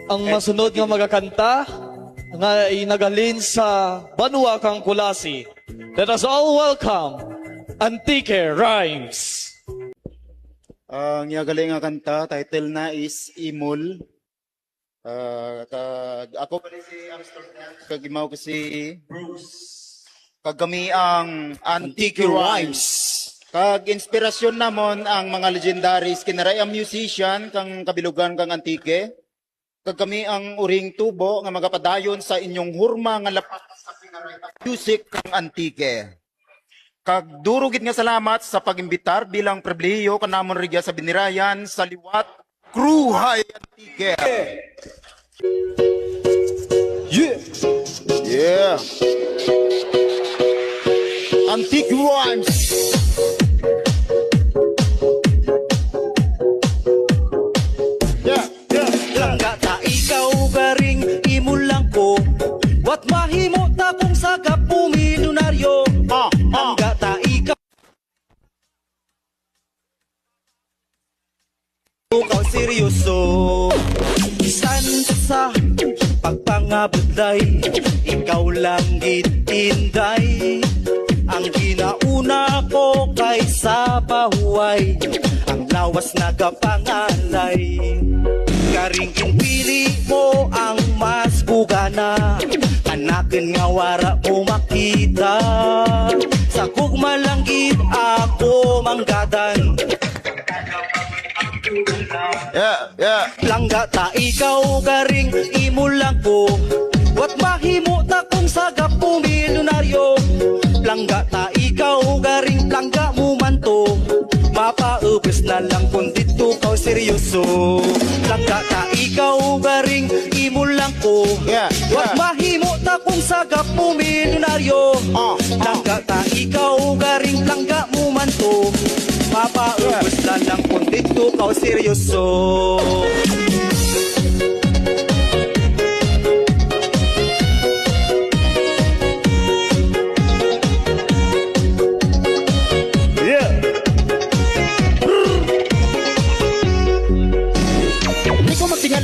Ang masunod nga magakanta nga inagalin sa Banwa kang Kulasi. Let us all welcome Antique Rhymes. Ang yagaling nga kanta, title na is Imol. Ako pala si Amsterdam, kagimaw ko si Bruce. Kagami ang Antique Rhymes. Kag inspirasyon namon ang mga legendaries kinarayang musician kang kabilugan kang Antique. Kag kami ang uring tubo nga magapadayon sa inyong hurma nga lapat sa kinarayang music kang Antique. Kag durugit nga salamat sa pagimbitar bilang pribilehiyo kanamon rigya sa binirayan sa liwat Kruhay Antique. Yeah. Antique Rhymes. Langga ta ikaw garing imulang ko. Wat mahimo ta kung sa kapumilyonaryo. Langga ta ikaw seryoso. Bisan sa pagpangabudlay, ikaw lang gitinday. Ang ginauna ko kaysa pahuway, ang lawas na kapangalay. Karing pili mo ang mas bugana, kanakin nga wara mo makita. Sa kugma lang gid ako manggadan. Langga ta ikaw garing imulang ko. Wat mahimo ta kung sa kapumilyonaryo. Langga ta ikaw garing langga mo man to. Mapaubos na lang kung dito kaw seryoso. Langga ta ikaw garing imulang ko. Wat mahimo ta kung sa kapumilyonaryo. Langga ta ikaw garing langga mo man to. Mapaubos na lang kung dito kaw seryoso.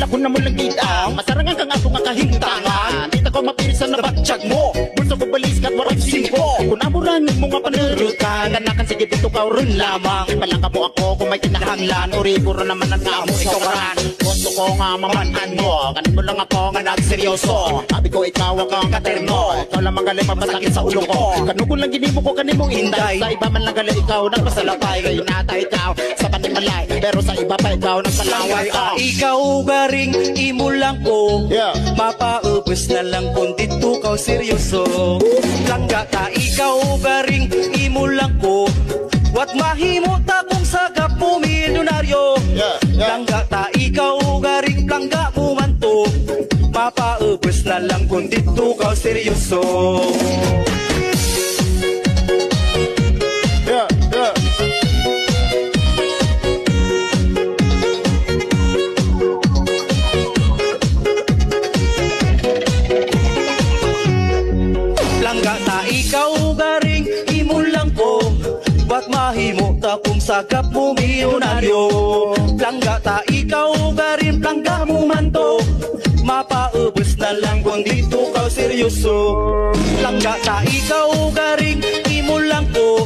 Ako na mo lang kita, masarangan kang ako nga kahintangan. Dito ko mapirisan na batsyag mo, bulso ko balis kat warang singko. Kung amuran mo nga panurutan, ganakan sige dito ka rin lamang. Palangka mo ako kung may kinahanglan, uriguro naman ang nga mo ikaw karan. Gusto ko nga mamanan mo, kanin mo lang ako nga nagseryoso. Sabi ko ikaw ang katerno, ikaw lang magaling mapasakit sa ulo ko. Kanugo lang ginimo ko kanimong inday, sa iba man lang galing ikaw nagpasalapay. Kayo nata ikaw sa panimalay, pero sa iba pa ikaw nagpalaway. Ikaw garing imulang ko, mapaubos na lang kung dito kaw seryoso. Langga ta ikaw garing imulang ko. Wat mahimo ta kung sa kapumilyonaryo. Langga ta ikaw garing langga mo man to. Mapaubos na lang kung dito kaw seryoso. Langga ta ikaw garing imulang ko. Wat mahimo ta kung sa kapumilyonaryo. Langga ta ikaw garing langga mo man to. Mapaubos na lang kung dito kaw seryoso. Langga ta ikaw garing imulang ko.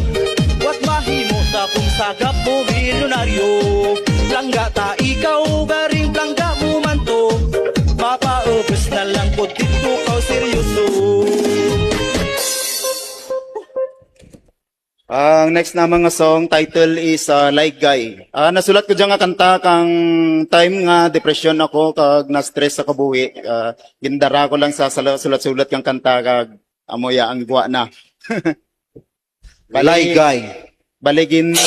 Wat mahimo ta kung sa kapumilyonaryo. Langga ta ikaw garing langga mo man to. Mapaubos na lang kung dito kaw seryoso. Ang next na mga song title is Like Guy. Nasulat ko dyan nga kanta kang time nga depression ako kag na-stress sa kabuhi. Gindara ko lang sa sulat-sulat kang kanta kag amoya ang guwa na. Like Guy. Baligin.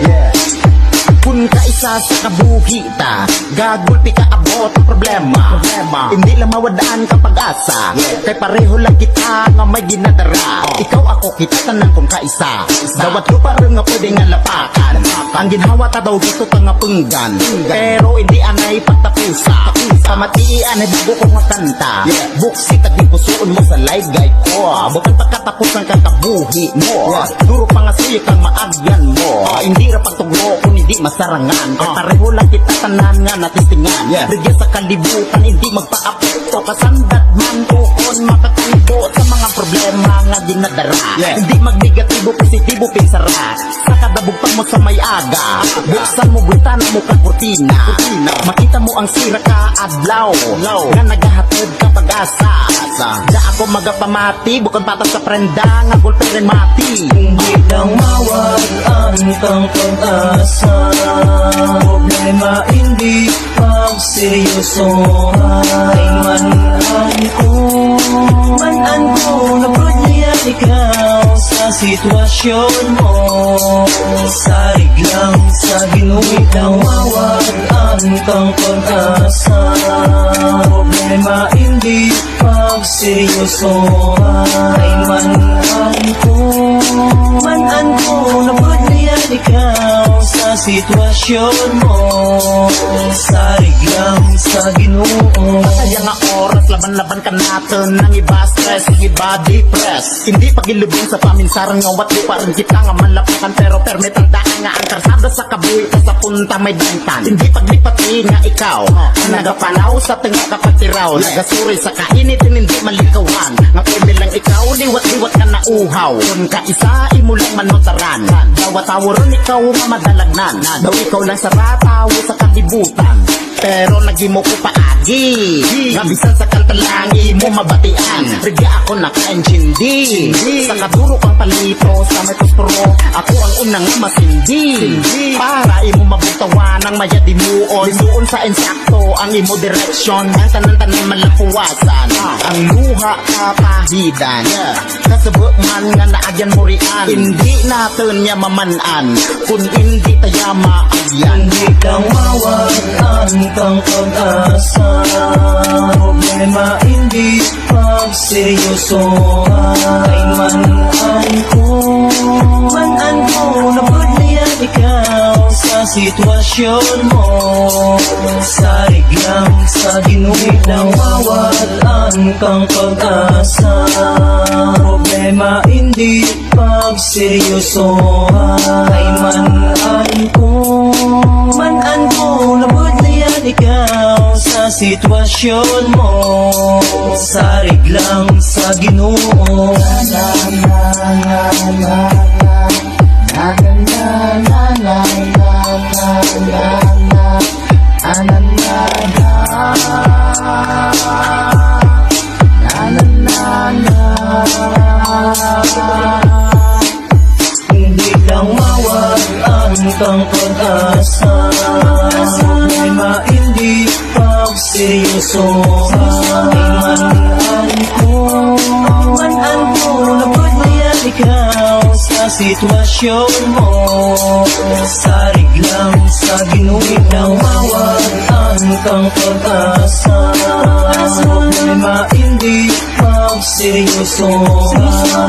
Yeah. Kung kaisa sa kabuhita, gagulpi ka abot ang problema. Hindi lang mawadaan ka pag-asa, kay pareho lang kita nga may ginadara. Ikaw ako kita tanan kung kaisa, dawat ko parang nga pwede nga lapakan. Ang ginhawa ta daw dito ka nga punggan, pero hindi anay pagtapusa. Pamatian ay bago ko nga kanta, buksi taging pusoon mo sa live guide ko. Bukan pagkatapos ng kakabuhi mo, duro pa nga siya kang maagyan mo. Hindi ra pagtugro kung hindi masarangan, kay pareho lang kita tanan nga natistingan. Bigyan sa kalibutan, hindi magpaapekto, kasandat man tukon makatalibo sa mga problema nga ginadara. Hindi magnegatibo, positibo pinsara. Sa kadabugtan mo sa may aga, buksan mo bultana mo ka kurtina, makita mo ang sira ka adlaw nga nagahatid ka pag-asa. Da ako magapamati, bukod patas sa prenda nga gulpe rin mati. Hindi lang mawag ang pag-asa, problema hindi pagseryoso. Ay manan ko nabrudlian ikaw sa sitwasyon mo. Sarig lang sa ginuwit lang mawag ang pag-asa, problema hindi pagseryoso. Ay manan ko nabrudlian ikaw sa sitwasyon mo. Sarig lang sa Ginoo. Masaya nga oras, laban-laban ka natin ng iba stress, ng iba depress. Hindi pagilubin sa paminsaran nga wat di pa rin kita nga manlapakan, pero permit ang daan nga ang karsada sa kabuhi ka sa punta may dantan. Hindi paglipati nga ikaw ang nagapanaw sa tinga kapatiraw, nagasuri sa kainitin hindi malikawan, nga pwede lang ikaw liwat-liwat ka na uhaw. Kung kaisa imo lang manotaran, dawat-tawaron ikaw nga madalagnan, daw ikaw lang sa rataw sa kalibutan, pero nagimo ko paagi nga bisan sa kaltalangi mo mabatian. Rigya ako naka-enchindi sa kaduro kang palito sa may kusporo, ako ang unang masindi para imo mabutawan ang mayadimuon. Lisuon sa insakto ang imo direksyon, ang tanan-tanan malapuwasan, ang luha kapahidan kasabot man nga naagyan mo rian. Hindi natin niya mamanan kung hindi tayo maagyan. Hindi lang mawag ang pag-asa, problema hindi pagseryoso. Ay manan ko nabrudlian ikaw sa sitwasyon mo. Sarig lang sa ginuwit lang mawag ang pag-asa, problema hindi pagseryoso. Ay manan ko nabrudlian ikaw sa sitwasyon mo. Sarig lang sa Ginoo. Hindi lang mawag ang pag-asa, problema hindi pagseryoso. Ay manan ko nabrudlian ikaw sa sitwasyon mo. Sarig lang sa ginuwit lang mawag ang pag-asa, problema hindi pagseryoso.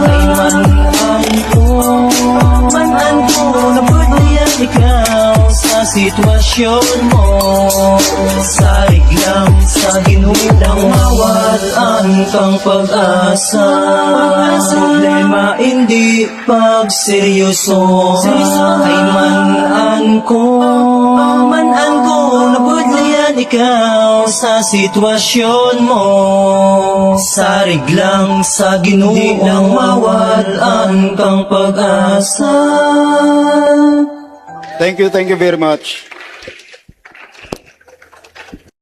Ay manan ko nabrudlian ikaw sa sitwasyon mo. Sarig lang sa ginuwit lang mawag ang pag-asa, problema hindi pagseryoso. Ay manan ko nabrudlian ikaw sa sitwasyon mo. Sarig lang sa Ginoo, di lang mawalan kang pag-asa. Thank you very much.